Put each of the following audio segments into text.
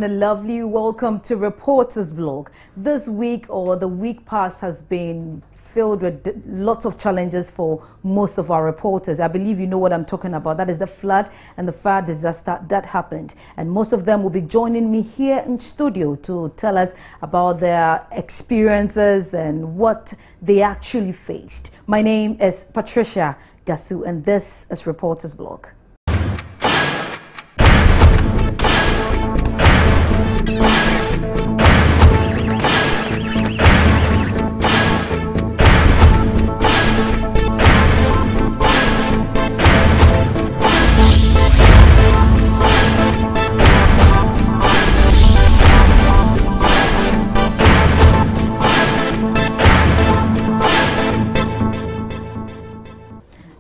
everyone a lovely welcome to Reporters Blog. This week or the week past has been filled with lots of challenges for most of our reporters. I believe you know what I'm talking about. That is the flood and the fire disaster that happened. And most of them will be joining me here in studio to tell us about their experiences and what they actually faced. My name is Patricia Gasu and this is Reporters Blog.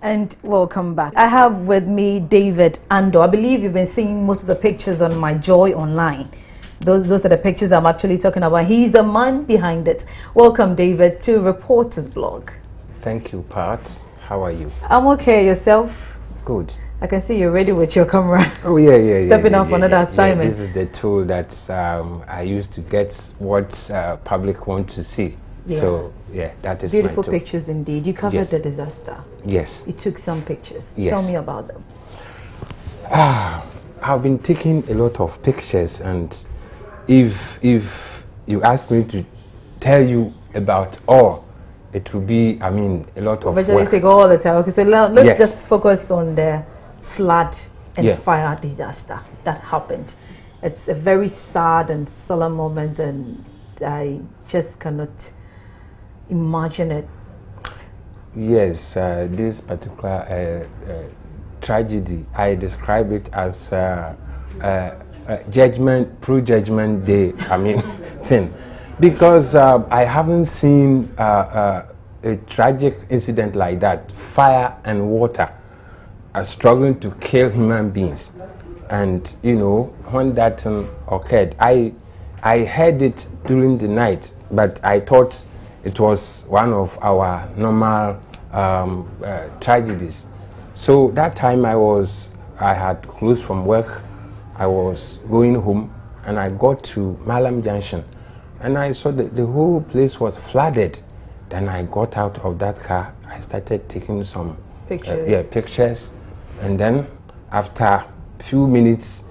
And welcome back. I have with me David Ando. I believe you've been seeing most of the pictures on my Joy Online. Those are the pictures I'm actually talking about. He's the man behind it. Welcome, David, to Reporters Blog. Thank you, Pat. How are you? I'm okay. Yourself? Good. I can see you're ready with your camera. Oh, yeah. Stepping off another assignment. This is the tool that I use to get what public want to see. Yeah. So, yeah, that is beautiful my tool. Pictures indeed. You covered the disaster. Yes. You took some pictures. Yes. Tell me about them. I've been taking a lot of pictures, and if you ask me to tell you about all, it will be, I mean, a lot of Eventually work. take all the time. Okay, so let's just focus on the flood and fire disaster that happened. It's a very sad and solemn moment, and I just cannot imagine it. Yes, this particular tragedy, I describe it as pre-judgment day, I mean, thing. Because I haven't seen a tragic incident like that. Fire and water are struggling to kill human beings. And, you know, when that occurred, I heard it during the night, but I thought it was one of our normal tragedies. So that time I had closed from work, I was going home, and I got to Malam Junction, and I saw that the whole place was flooded. Then I got out of that car, I started taking some pictures. Pictures, and then after a few minutes,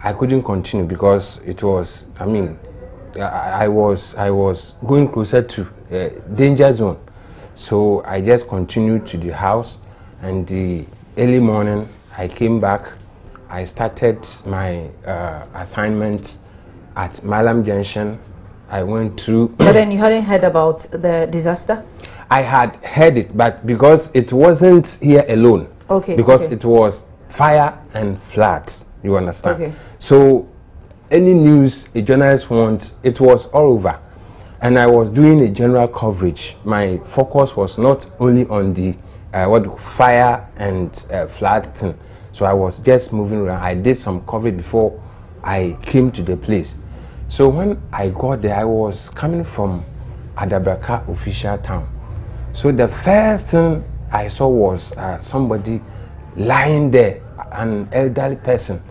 I couldn't continue because it was, I mean, I was going closer to danger zone. So I just continued to the house, and the early morning I came back. I started my assignments at Malam Junction. I went through. But then you hadn't heard about the disaster? I had heard it, but because it wasn't here alone. Okay. Because it was fire and floods. You understand? Okay. So any news a journalist wants, it was all over. And I was doing a general coverage. My focus was not only on the fire and flood thing. So I was just moving around. I did some coverage before I came to the place. So when I got there, I was coming from Adabraka official town. So the first thing I saw was somebody lying there, an elderly person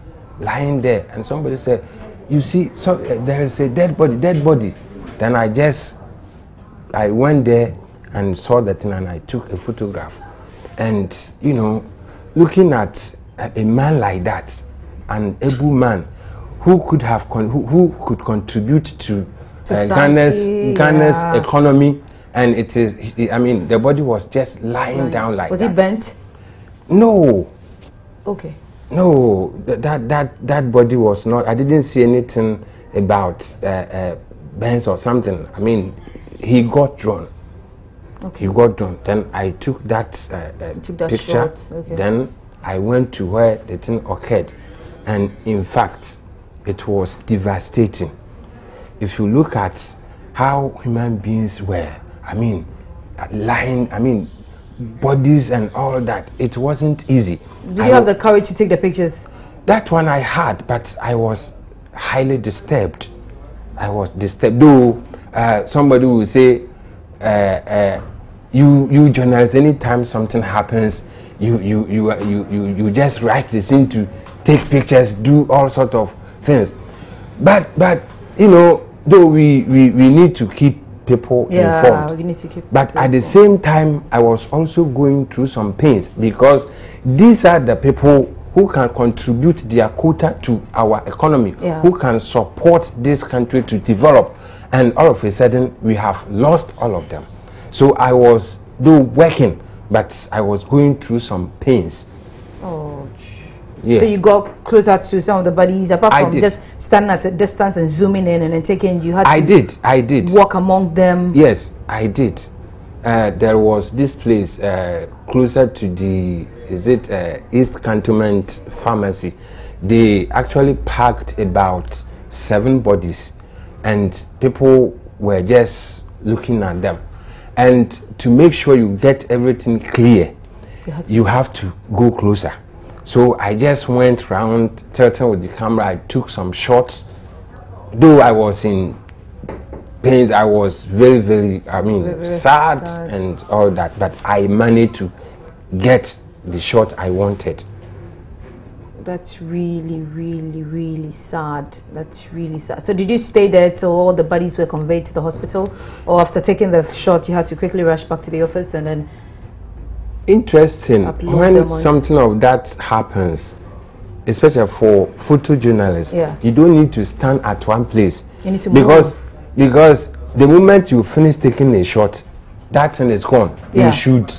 lying there, and somebody said, "You see, so there is a dead body." Then I went there and saw the thing, and I took a photograph. And, you know, looking at a man like that, an able man who could have who could contribute to Ghana's economy, and it is, I mean, the body was just lying down like that. Was it bent? No. Okay. No, that body was not. I didn't see anything about burns or something. I mean, he got drawn. Okay. He got drawn. Then I took that picture. Okay. Then I went to where the thing occurred, and in fact, it was devastating. If you look at how human beings were, I mean, lying, I mean, bodies and all that, it wasn't easy. Did you have the courage to take the pictures? That one I had, but I was highly disturbed. I was disturbed. Though somebody will say, you journalists, anytime something happens, you just rush the scene to take pictures, do all sorts of things. But you know, though we need to keep people informed. We need to keep. But at the same time, I was also going through some pains because these are the people who can contribute their quota to our economy, who can support this country to develop, and all of a sudden we have lost all of them. So I was though working, but I was going through some pains. Oh. Yeah. So you got closer to some of the buddies, apart from just standing at a distance and zooming in and then taking. You had. I did. Walk among them. Yes, I did. There was this place closer to the East Cantonment Pharmacy. They actually packed about 7 bodies, and people were just looking at them. And to make sure you get everything clear, you have to go closer. So I just went around tilting with the camera. I took some shots. Though I was in pains, I was very sad and all that. But I managed to get the shot I wanted. That's really sad. That's really sad. So did you stay there till all the bodies were conveyed to the hospital, or after taking the shot you had to quickly rush back to the office and then? Interesting. When something of that happens, especially for photojournalists, you don't need to stand at one place. You need to because the moment you finish taking a shot, that thing is gone. You should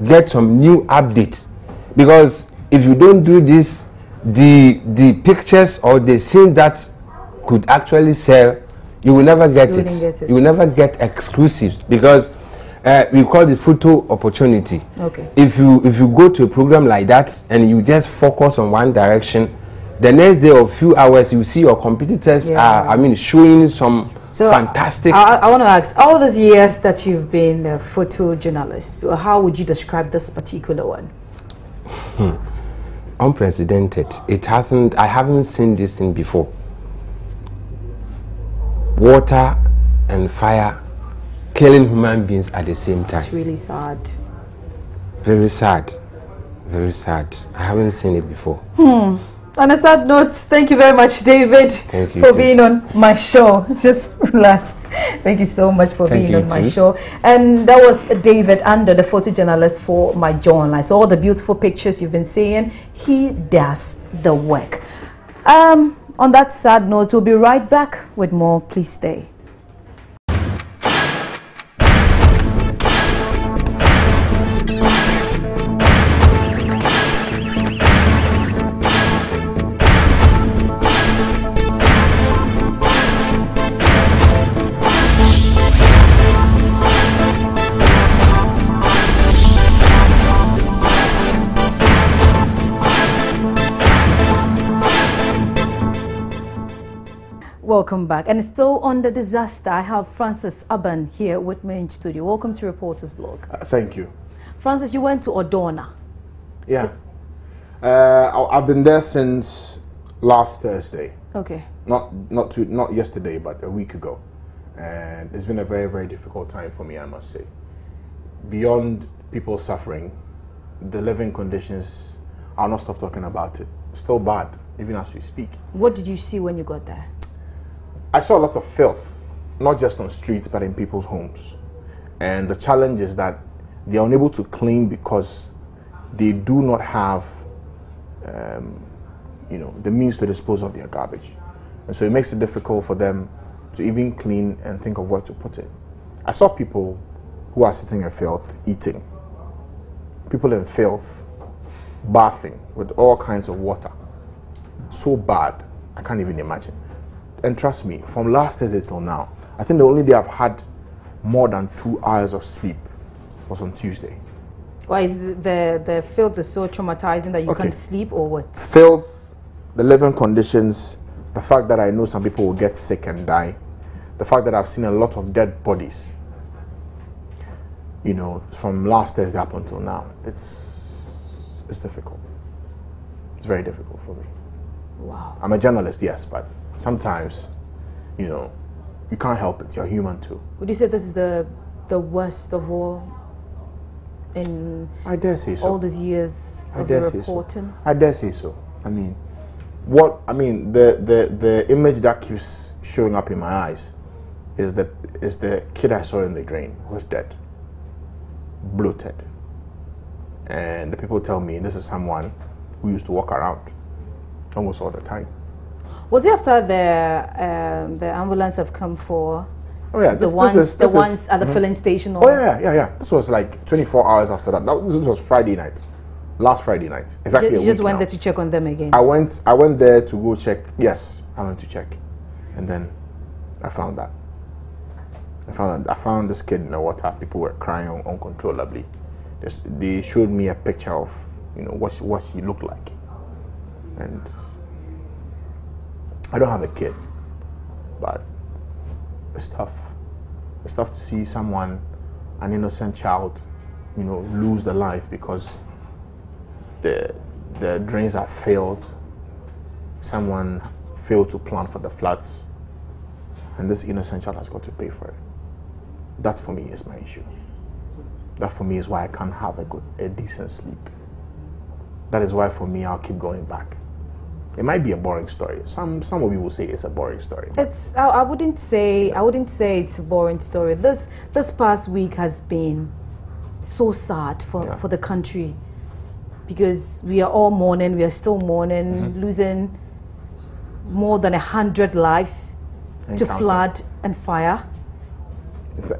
get some new updates, because if you don't do this, the pictures or the scene that could actually sell, you will never get it. You will never get exclusives, because we call it photo opportunity. Okay. If you go to a program like that and you just focus on one direction, the next day or a few hours you see your competitors are showing some fantastic. I want to ask, all these years that you've been a photojournalist, how would you describe this particular one? Unprecedented. I haven't seen this thing before. Water and fire killing human beings at the same time. It's really sad. Very sad. Very sad. I haven't seen it before. On a sad note, thank you very much, David, for being on my show. Just relax. Thank you so much for being on my show. And that was David Ando, the photojournalist for My Jaw Online. So all the beautiful pictures you've been seeing, he does the work. On that sad note, we'll be right back with more. Please stay. Welcome back. And still on the disaster, I have Francis Aban here with me in studio. Welcome to Reporters Blog. Thank you. Francis, you went to Odorna. Yeah. I've been there since last Thursday. Okay. Not yesterday, but a week ago. And it's been a very, very difficult time for me, I must say. Beyond people suffering, the living conditions, I'll not stop talking about it. Still bad, even as we speak. What did you see when you got there? I saw a lot of filth, not just on streets, but in people's homes. And the challenge is that they are unable to clean because they do not have, the means to dispose of their garbage. And so it makes it difficult for them to even clean and think of where to put it. I saw people who are sitting in filth, eating. People in filth, bathing with all kinds of water. So bad, I can't even imagine. And trust me, from last Thursday till now, I think the only day I've had more than 2 hours of sleep was on Tuesday. Why is the filth is so traumatizing that you can't sleep, or what? Filth, the living conditions, the fact that I know some people will get sick and die, the fact that I've seen a lot of dead bodies, from last Thursday up until now. It's difficult. It's very difficult for me. Wow. I'm a journalist, yes, but sometimes, you can't help it. You're human too. Would you say this is the worst of all in I dare say so. all these years of your reporting? I dare say so. I mean, what I mean, the image that keeps showing up in my eyes is the kid I saw in the drain who's dead, bloated, and the people tell me this is someone who used to walk around almost all the time. Was it after the ambulance have come for? Oh yeah, the ones at the filling station. Or? Oh yeah. This was like 24 hours after that. This was Friday night, last Friday night. Exactly. You just went there to check on them again. I went there to go check. Yes, I went to check, and then I found that. I found this kid in the water. People were crying uncontrollably. They showed me a picture of what she looked like, and I don't have a kid, but it's tough. It's tough to see someone, an innocent child, lose their life because the drains have failed. Someone failed to plan for the floods, and this innocent child has got to pay for it. That for me is my issue. That for me is why I can't have a decent sleep. That is why for me I'll keep going back. It might be a boring story. Some of you will say it's a boring story. I wouldn't say it's a boring story. This past week has been so sad for the country, because we are all mourning. We are still mourning, losing more than 100 lives to flood and fire.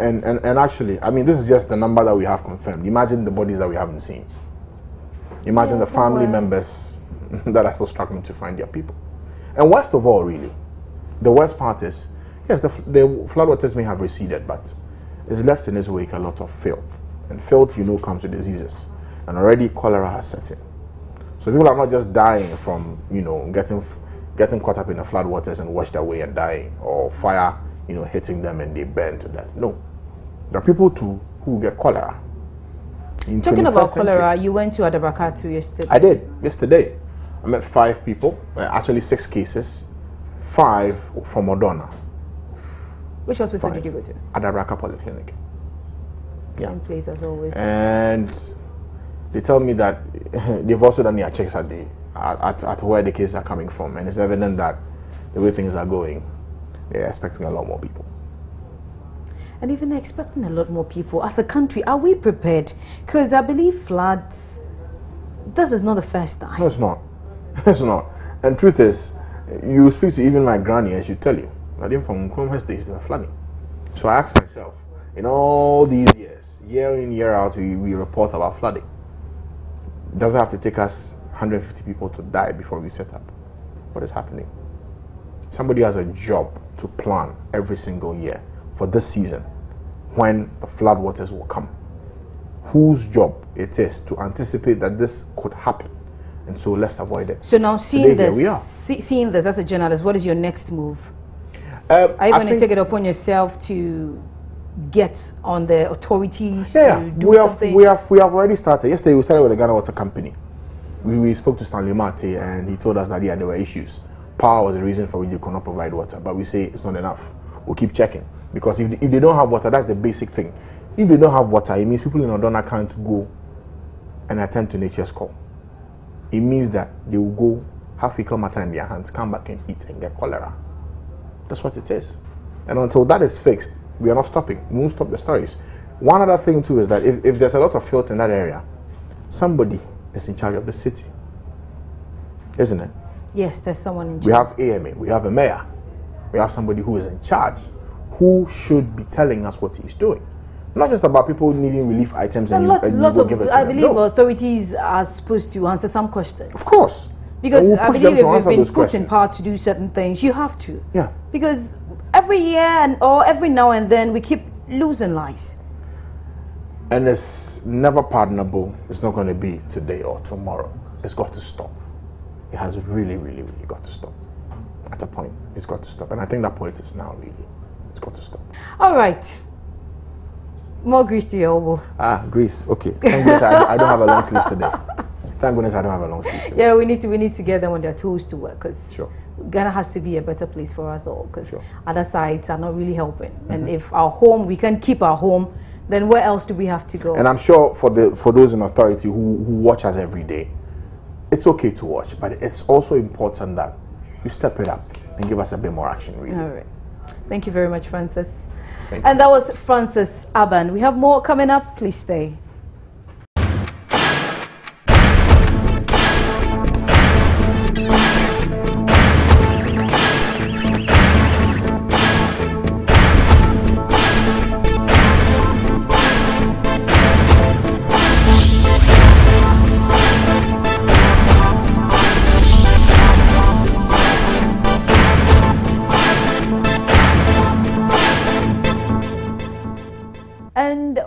And actually, I mean, this is just the number that we have confirmed. Imagine the bodies that we haven't seen. Imagine the family members that are still struggling to find their people. And worst of all, really, the worst part is, yes, the floodwaters may have receded, but it's left in its wake a lot of filth. And filth, comes with diseases. And already cholera has set in. So people are not just dying from, getting caught up in the floodwaters and washed away and dying, or fire, hitting them and they burn to death. No. There are people too who get cholera. Talking about cholera, you went to Adabraka yesterday. I did, yesterday. I met 5 people, actually 6 cases, 5 from Odona. Which hospital did you go to? Adabraka Polyclinic. Same place as always. And they tell me that they've also done their checks at where the cases are coming from, and it's evident that the way things are going, they're expecting a lot more people. And even expecting a lot more people. As a country, are we prepared? Because I believe floods, this is not the first time. No, it's not. It's not. And truth is, you speak to even my granny and she'll tell you, I didn't from Chrome State, they were flooding. So I asked myself, in all these years, year in, year out, we report about flooding. Does it have to take us 150 people to die before we set up? What is happening? Somebody has a job to plan every single year for this season when the floodwaters will come. Whose job it is to anticipate that this could happen, and so let's avoid it. So now seeing this as a journalist, what is your next move? Are you going to take it upon yourself to get on the authorities to do something? We have already started. Yesterday we started with the Ghana Water Company. We spoke to Stanley Mate and he told us that there were issues. Power was the reason for which they could not provide water, but we say it's not enough. We'll keep checking, because if they don't have water, that's the basic thing. If they don't have water, it means people in Odona can't go and attend to nature's call. It means that they will go have fecal matter in their hands, come back and eat and get cholera. That's what it is. And until that is fixed, we are not stopping. We won't stop the stories. One other thing too is that if there's a lot of filth in that area, somebody is in charge of the city, isn't it? Yes, there's someone in charge. We have AMA, we have a mayor, we have somebody who is in charge, who should be telling us what he's doing. Not just about people needing relief items and I believe authorities are supposed to answer some questions. Of course. Because I believe if you've been put in power to do certain things, you have to. Yeah. Because every year or every now and then we keep losing lives. And it's never pardonable. It's not going to be today or tomorrow. It's got to stop. It has really, really, really got to stop. At a point, it's got to stop. And I think that point is now, really. It's got to stop. All right. More grease to your elbow. Grease. Okay. Thank goodness I don't have a long sleeve today. Thank goodness I don't have a long sleeve today. Yeah, we need to get them on their toes to work, because sure. Ghana has to be a better place for us all, because other sides are not really helping. And if our home, we can keep our home, then where else do we have to go? And I'm sure for those in authority who watch us every day, it's okay to watch, but it's also important that you step it up and give us a bit more action, really. All right. Thank you very much, Francis. Thank you. And that was Francis Aban. We have more coming up. Please stay.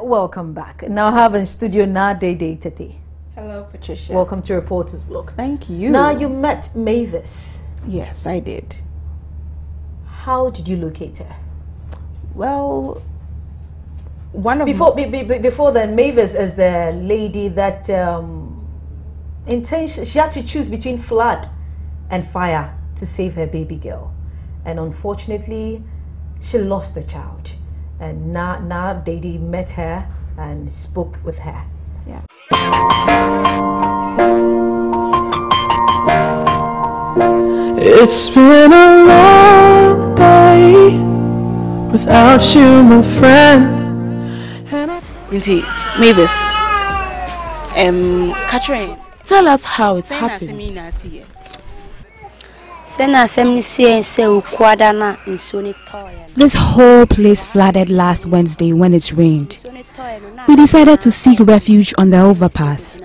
Welcome back. Now I have in studio Nadede Tete. Hello, Patricia. Welcome to Reporters Block. Thank you. Now you met Mavis. Yes, I did. How did you locate her? Well, one of before then, Mavis is the lady that she had to choose between flood and fire to save her baby girl, and unfortunately, she lost the child. And now Dede met her and spoke with her. Yeah. It's been a long day without you, my friend. Indeed, Mavis. Catherine, tell us how it happened. This whole place flooded last Wednesday when it rained. We decided to seek refuge on the overpass.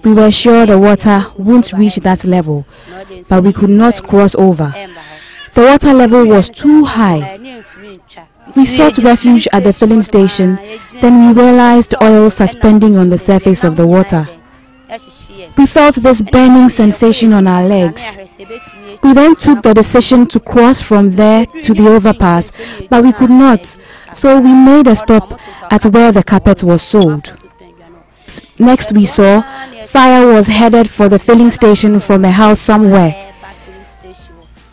We were sure the water wouldn't reach that level, but we could not cross over. The water level was too high. We sought refuge at the filling station, then we realized oil suspending on the surface of the water. We felt this burning sensation on our legs. We then took the decision to cross from there to the overpass, but we could not, so we made a stop at where the carpet was sold. Next we saw, fire was headed for the filling station from a house somewhere.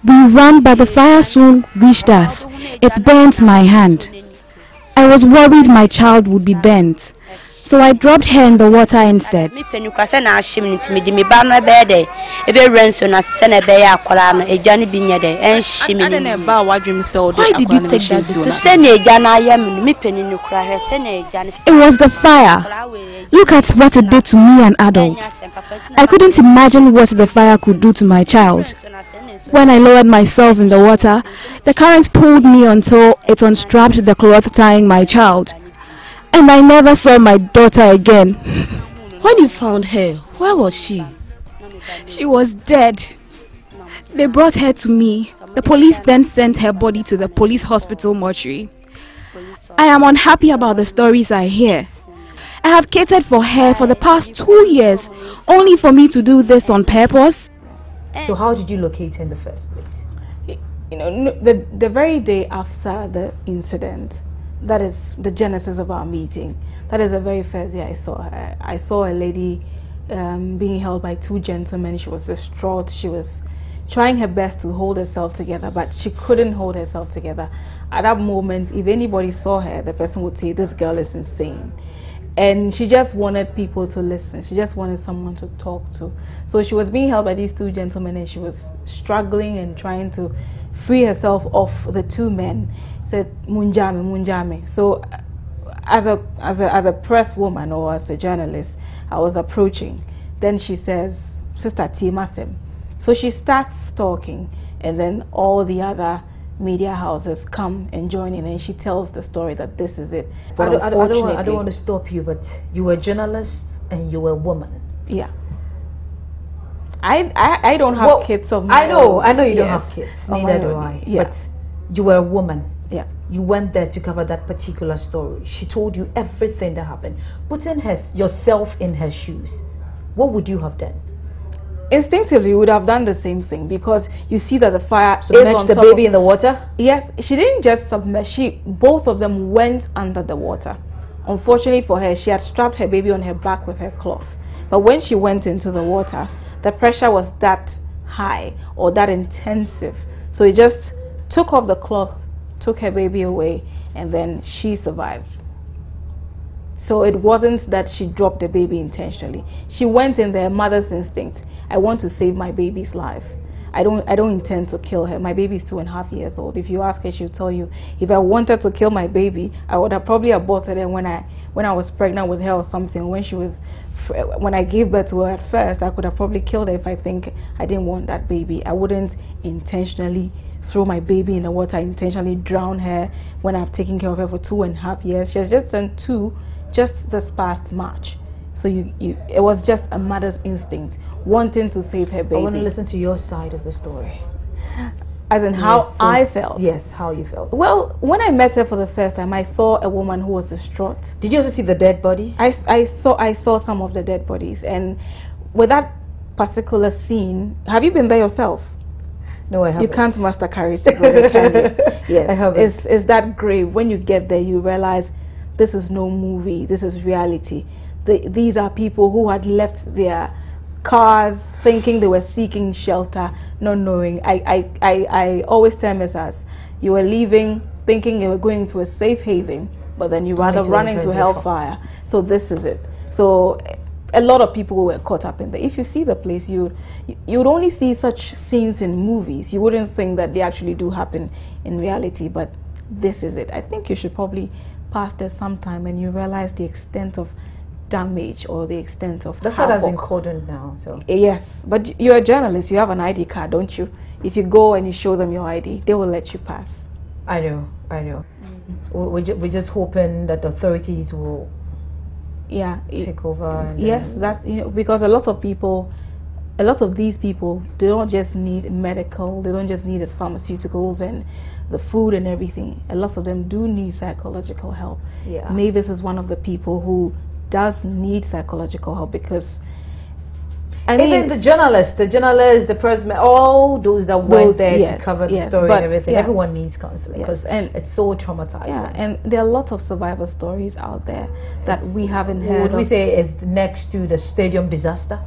We ran, but the fire soon reached us. It burnt my hand. I was worried my child would be burnt, so I dropped her in the water instead. Why did you take that decision? It was the fire. Look at what it did to me, an adult. I couldn't imagine what the fire could do to my child. When I lowered myself in the water, the current pulled me until it unstrapped the cloth tying my child. And I never saw my daughter again. When you found her, where was she? She was dead. They brought her to me. The police then sent her body to the police hospital mortuary. I am unhappy about the stories I hear. I have catered for her for the past 2 years, only for me to do this on purpose. So how did you locate her in the first place? You know, the very day after the incident, that is the genesis of our meeting. That is the very first day I saw her. I saw a lady being held by 2 gentlemen. She was distraught. She was trying her best to hold herself together, but she couldn't hold herself together. At that moment, if anybody saw her, the person would say, this girl is insane. And she just wanted people to listen. She just wanted someone to talk to. So she was being held by these 2 gentlemen, and she was struggling and trying to free herself off the 2 men. Said, Munjame, Munjame. So as a press woman or as a journalist, I was approaching. Then she says, Sister Timasem. So she starts talking, and then all the other media houses come and join in, and she tells the story that this is it. But I don't want to stop you, but you were a journalist and you were a woman. Yeah. I don't have kids of my own. I know you don't have kids, neither do I. Yeah. But you were a woman. Yeah. You went there to cover that particular story. She told you everything that happened. Putting yourself in her shoes, what would you have done? Instinctively, you would have done the same thing, because you see that the fire submerged the baby in the water. Yes, she didn't just submerge. Both of them went under the water. Unfortunately for her, she had strapped her baby on her back with her cloth. But when she went into the water, the pressure was that high or that intensive. So it just took off the cloth, took her baby away, and then she survived. So it wasn't that she dropped the baby intentionally. She went in there, mother's instinct. I want to save my baby's life. I don't intend to kill her. My baby is 2.5 years old. If you ask her, she'll tell you, if I wanted to kill my baby, I would have probably aborted her when I was pregnant with her or something. When I gave birth to her at first, I could have probably killed her if I think I didn't want that baby. I wouldn't intentionally throw my baby in the water, intentionally drown her when I've taken care of her for 2.5 years. She has just turned 2 just this past March. So it was just a mother's instinct, wanting to save her baby. I want to listen to your side of the story. As in how I felt. Yes, how you felt. Well, when I met her for the first time, I saw a woman who was distraught. Did you also see the dead bodies? I saw some of the dead bodies. And with that particular scene, have you been there yourself? No, I haven't. You can't muster courage to go there, can you? Yes, I haven't. It's that grave. When you get there, you realize this is no movie. This is reality. These are people who had left their cars thinking they were seeking shelter, not knowing. I always tell Mrs. you were leaving thinking you were going to a safe haven, but then you rather run into hellfire. So this is it. So a lot of people were caught up in there. If you see the place, you'd only see such scenes in movies. You wouldn't think that they actually do happen in reality, but this is it. I think you should probably pass there sometime and you realize the extent of damage or the extent of that has been cordoned now. So yes, but you're a journalist. You have an ID card, don't you? If you go and you show them your ID, they will let you pass. I know. We're just hoping that the authorities will take over. Yes, that's because a lot of these people, they don't just need medical, they don't just need the pharmaceuticals and the food and everything. A lot of them do need psychological help. Yeah. Mavis is one of the people who does need psychological help because even the journalists, the press, all those that went there to cover the story and everything, everyone needs counseling because it's so traumatizing. Yeah, and there are a lot of survivor stories out there that we haven't heard. Would we say is next to the stadium disaster?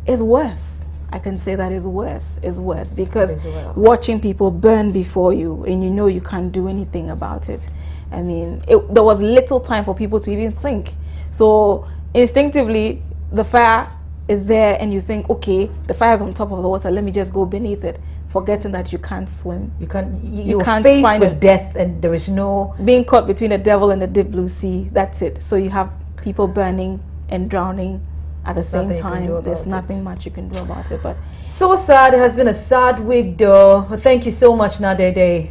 It's worse. I can say that is worse. It's worse because watching people burn before you and you can't do anything about it. I mean, there was little time for people to even think. So instinctively, the fire is there and you think, okay, the fire is on top of the water, let me just go beneath it, forgetting that you can't swim. You can't face with death and there is no... Being caught between the devil and the deep blue sea, that's it. So you have people burning and drowning at the same time. There's nothing much you can do about it. But so sad. It has been a sad week though. Thank you so much, Nadede.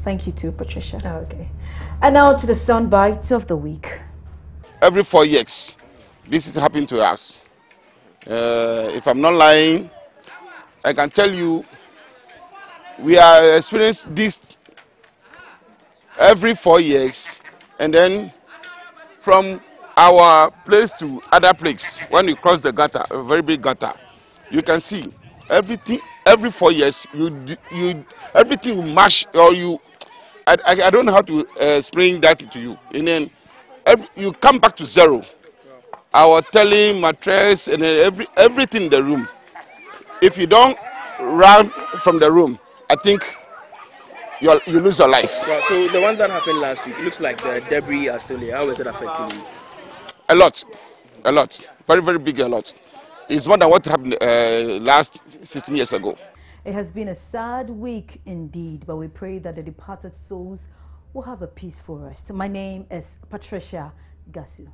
Thank you too, Patricia. Okay. And now to the sound bites of the week. Every 4 years, this is happening to us. If I'm not lying, I can tell you we are experiencing this every 4 years, and then from our place to other place, when you cross the gutter, a very big gutter, you can see everything. Every 4 years, everything will mash, or I don't know how to explain that to you, and then you come back to zero. Our telling, mattress, and everything in the room. If you don't run from the room, I think you lose your life. Well, so the ones that happened last week, it looks like the debris are still here. How is it affecting you? A lot. Very, very big, a lot. It's more than what happened last 16 years ago. It has been a sad week indeed, but we pray that the departed souls will have a peaceful rest. My name is Patricia Gasu.